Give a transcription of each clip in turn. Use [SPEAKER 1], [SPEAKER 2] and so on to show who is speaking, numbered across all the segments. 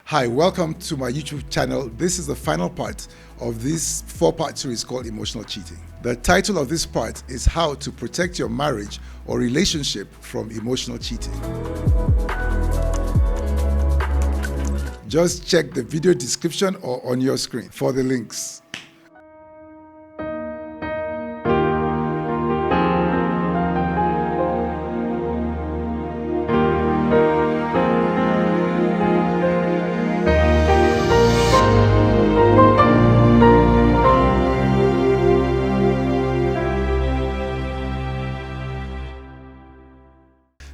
[SPEAKER 1] Hi, welcome to my YouTube channel. This is the final part of this 4-part series called Emotional Cheating. The title of this part is How to Protect Your Marriage or Relationship from Emotional Cheating. Just check the video description or on your screen for the links.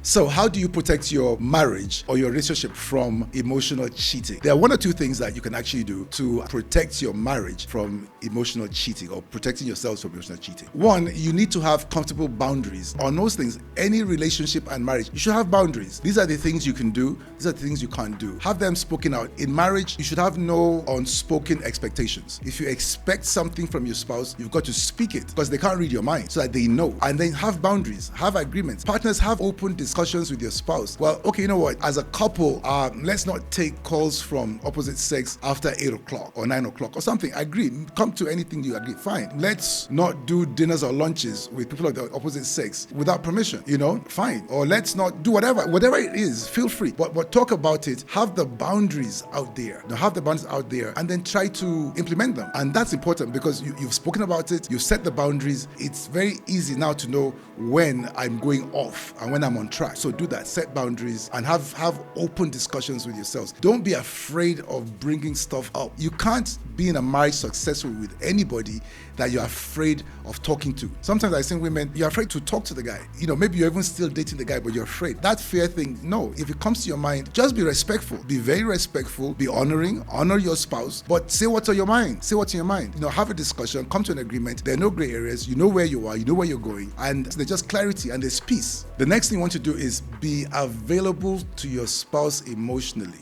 [SPEAKER 1] So how do you protect your marriage or your relationship from emotional cheating? There are one or two things that you can actually do to protect your marriage from emotional cheating or protecting yourselves from emotional cheating. One, you need to have comfortable boundaries. On those things, any relationship and marriage, you should have boundaries. These are the things you can do. These are the things you can't do. Have them spoken out. In marriage, you should have no unspoken expectations. If you expect something from your spouse, you've got to speak it because they can't read your mind so that they know. And then have boundaries, have agreements. Partners, have open discussions with your spouse. Well, okay, you know what? As a couple, let's not take calls from opposite sex after 8 o'clock or 9 o'clock or something. Agree. Come to anything you agree. Fine. Let's not do dinners or lunches with people of the opposite sex without permission. Fine. Or let's not do whatever it is. Feel free. But talk about it. Have the boundaries out there. Now have the boundaries out there, and then try to implement them. And that's important because you've spoken about it. You've set the boundaries. It's very easy now to know when I'm going off and when I'm on track. So do that, set boundaries and have open discussions with yourselves. Don't be afraid of bringing stuff up. You can't be in a marriage successful with anybody that you're afraid of talking to. Sometimes I think women, you're afraid to talk to the guy. Maybe you're even still dating the guy, but you're afraid. That fear thing, no. If it comes to your mind, just be respectful. Be very respectful, be honoring, honor your spouse, but say what's on your mind. Say what's in your mind. Have a discussion, come to an agreement. There are no gray areas. You know where you are, you know where you're going, and there's just clarity and there's peace. The next thing you want to do is be available to your spouse emotionally.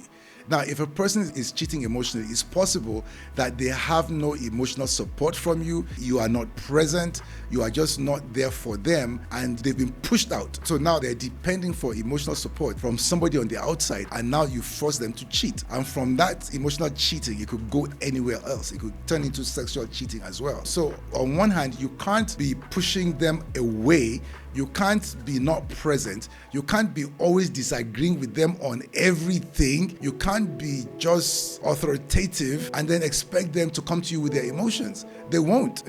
[SPEAKER 1] Now, if a person is cheating emotionally, it's possible that they have no emotional support from you. You are not present. You are just not there for them, and they've been pushed out. So now they're depending for emotional support from somebody on the outside, and now you force them to cheat. And from that emotional cheating, it could go anywhere else. It could turn into sexual cheating as well. So on one hand, you can't be pushing them away. You can't be not present. You can't be always disagreeing with them on everything. You can't be just authoritative and then expect them to come to you with their emotions. They won't.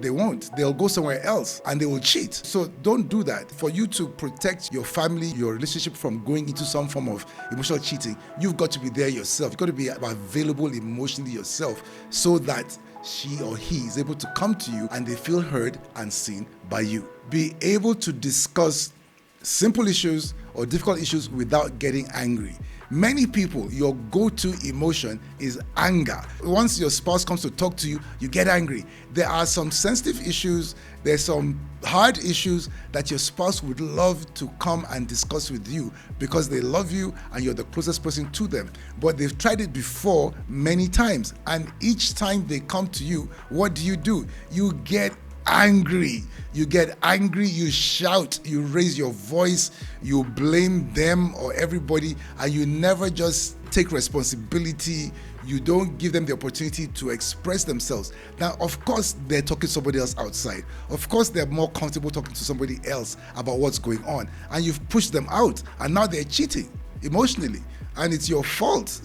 [SPEAKER 1] They won't. They'll go somewhere else and they will cheat. So don't do that. For you to protect your family, your relationship from going into some form of emotional cheating, you've got to be there yourself. You've got to be available emotionally yourself so that she or he is able to come to you and they feel heard and seen by you. Be able to discuss simple issues or difficult issues without getting angry. Many people, your go-to emotion is anger. Once your spouse comes to talk to you, you get angry. There are some sensitive issues, there's some hard issues that your spouse would love to come and discuss with you because they love you and you're the closest person to them. But they've tried it before many times, and each time they come to you, what do? You get angry. You shout, you raise your voice, you blame them or everybody, and you never just take responsibility. You don't give them the opportunity to express themselves. Now, of course, they're talking to somebody else outside. Of course, they're more comfortable talking to somebody else about what's going on, and you've pushed them out, and now they're cheating emotionally. And it's your fault.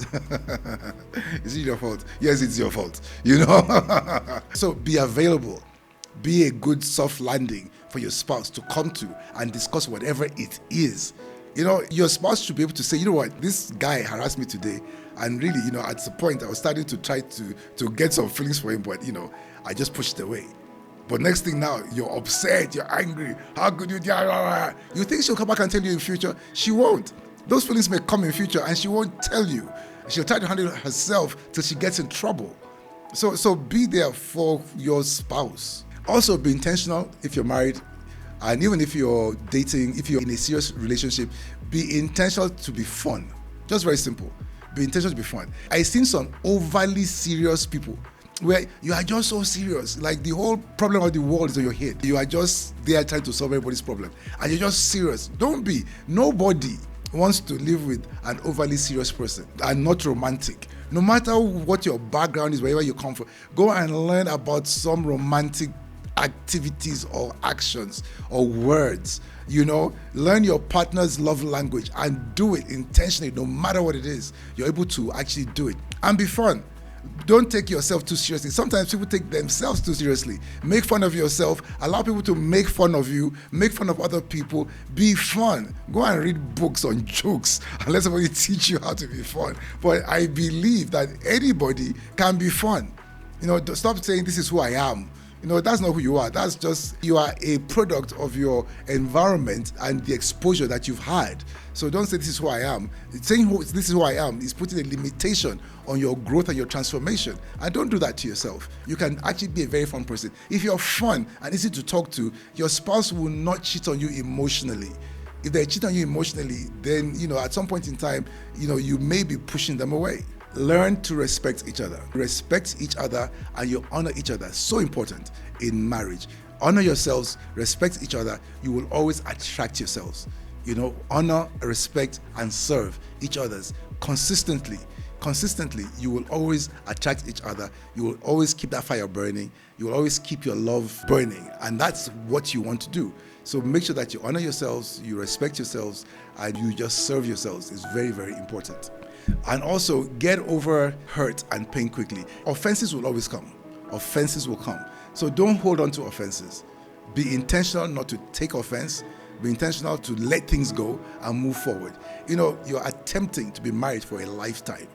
[SPEAKER 1] Is it your fault? Yes, it's your fault. So be available. Be a good soft landing for your spouse to come to and discuss whatever it is. Your spouse should be able to say, this guy harassed me today. And really, at the point I was starting to try to get some feelings for him, but, I just pushed away. But next thing now, you're upset, you're angry. How could you? You think she'll come back and tell you in future? She won't. Those feelings may come in future and she won't tell you. She'll try to handle it herself till she gets in trouble. So be there for your spouse. Also, be intentional if you're married, and even if you're dating, if you're in a serious relationship, be intentional to be fun. Just very simple. Be intentional to be fun. I've seen some overly serious people where you are just so serious, like the whole problem of the world is on your head. You are just there trying to solve everybody's problem, and you're just serious. Don't be. Nobody wants to live with an overly serious person and not romantic. No matter what your background is, wherever you come from, go and learn about some romantic activities or actions or words. Learn your partner's love language and do it intentionally. No matter what it is, you're able to actually do it and be fun. Don't take yourself too seriously. Sometimes people take themselves too seriously. Make fun of yourself. Allow people to make fun of you. Make fun of other people. Be fun. Go and read books on jokes and let somebody teach you how to be fun. But I believe that anybody can be fun. Stop saying this is who I am. That's not who you are. That's just, you are a product of your environment and the exposure that you've had. So don't say this is who I am. Saying this is who I am is putting a limitation on your growth and your transformation. And don't do that to yourself. You can actually be a very fun person. If you're fun and easy to talk to, your spouse will not cheat on you emotionally. If they cheat on you emotionally, then, at some point in time, you may be pushing them away. Learn to respect each other. Respect each other and you honor each other. So important in marriage. Honor yourselves, respect each other. You will always attract yourselves. Honor, respect, and serve each other's consistently. Consistently, you will always attract each other. You will always keep that fire burning. You will always keep your love burning. And that's what you want to do. So make sure that you honor yourselves, you respect yourselves, and you just serve yourselves. It's very, very important. And also, get over hurt and pain quickly. Offenses will always come. Offenses will come. So don't hold on to offenses. Be intentional not to take offense. Be intentional to let things go and move forward. You're attempting to be married for a lifetime.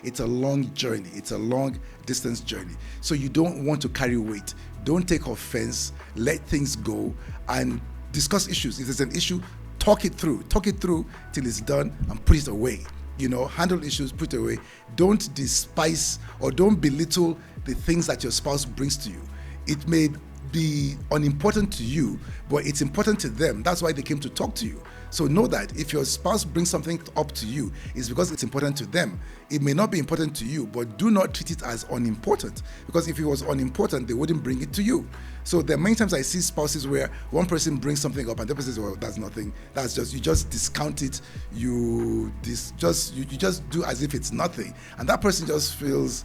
[SPEAKER 1] It's a long journey. It's a long distance journey. So you don't want to carry weight. Don't take offense. Let things go and discuss issues. If there's an issue, talk it through. Talk it through till it's done and put it away. Handle issues, put it away. Don't despise or don't belittle the things that your spouse brings to you. It may be unimportant to you, but it's important to them. That's why they came to talk to you. So know that if your spouse brings something up to you, it's because it's important to them. It may not be important to you, but do not treat it as unimportant, because if it was unimportant, they wouldn't bring it to you. So there are many times I see spouses where one person brings something up and the other person says, well, that's nothing. That's just, you just discount it. You just do as if it's nothing. And that person just feels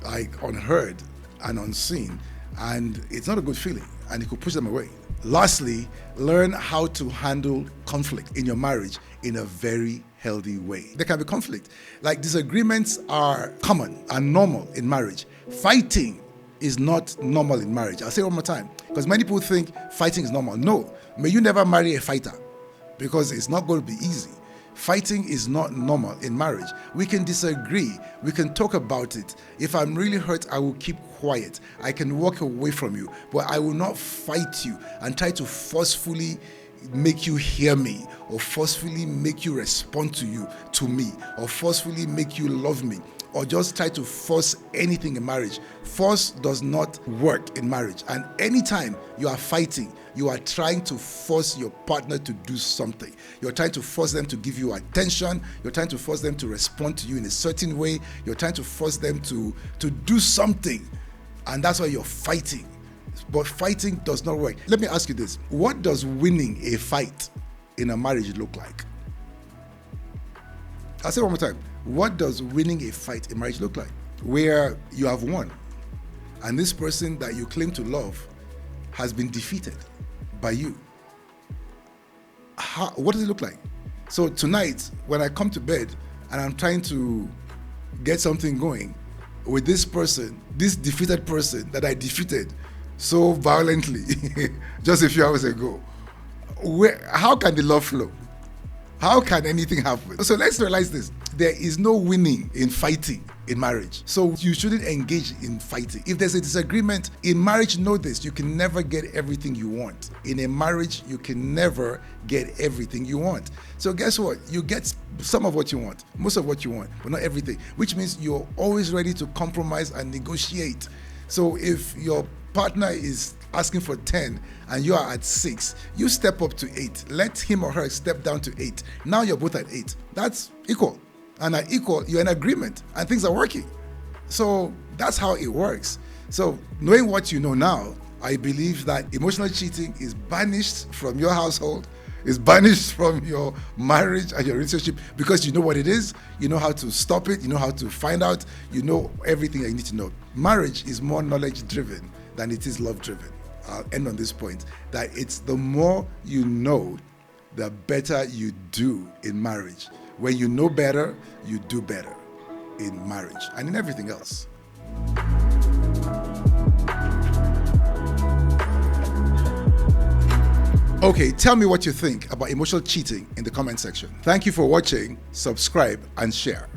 [SPEAKER 1] like unheard and unseen. And it's not a good feeling, and it could push them away. Lastly, learn how to handle conflict in your marriage in a very healthy way. There can be conflict. Like, disagreements are common and normal in marriage. Fighting is not normal in marriage. I'll say it one more time, because many people think fighting is normal. No, may you never marry a fighter, because it's not going to be easy. Fighting is not normal in marriage. We can disagree. We can talk about it. If I'm really hurt, I will keep quiet. I can walk away from you, but I will not fight you and try to forcefully make you hear me, or forcefully make you respond to me, or forcefully make you love me, or just try to force anything in marriage. Force does not work in marriage. And anytime you are fighting, you are trying to force your partner to do something. You're trying to force them to give you attention. You're trying to force them to respond to you in a certain way. You're trying to force them to do something. And that's why you're fighting. But fighting does not work. Let me ask you this. What does winning a fight in a marriage look like? I'll say it one more time. What does winning a fight in marriage look like? Where you have won, and this person that you claim to love has been defeated by you. What does it look like? So tonight, when I come to bed and I'm trying to get something going with this person, this defeated person that I defeated so violently just a few hours ago, how can the love flow? How can anything happen? So let's realize this. There is no winning in fighting in marriage. So you shouldn't engage in fighting. If there's a disagreement in marriage, know this: you can never get everything you want. In a marriage, you can never get everything you want. So guess what? You get some of what you want, most of what you want, but not everything, which means you're always ready to compromise and negotiate. So if your partner is asking for 10 and you are at 6, you step up to 8. Let him or her step down to 8. Now you're both at 8. That's equal. And at equal, you're in agreement and things are working. So that's how it works. So knowing what you know now, I believe that emotional cheating is banished from your household. is banished from your marriage and your relationship because you know what it is, you know how to stop it, you know how to find out, you know everything that you need to know. Marriage is more knowledge driven than it is love driven. I'll end on this point, that it's the more you know, the better you do in marriage. When you know better, you do better in marriage and in everything else. Okay, tell me what you think about emotional cheating in the comment section. Thank you for watching, subscribe and share.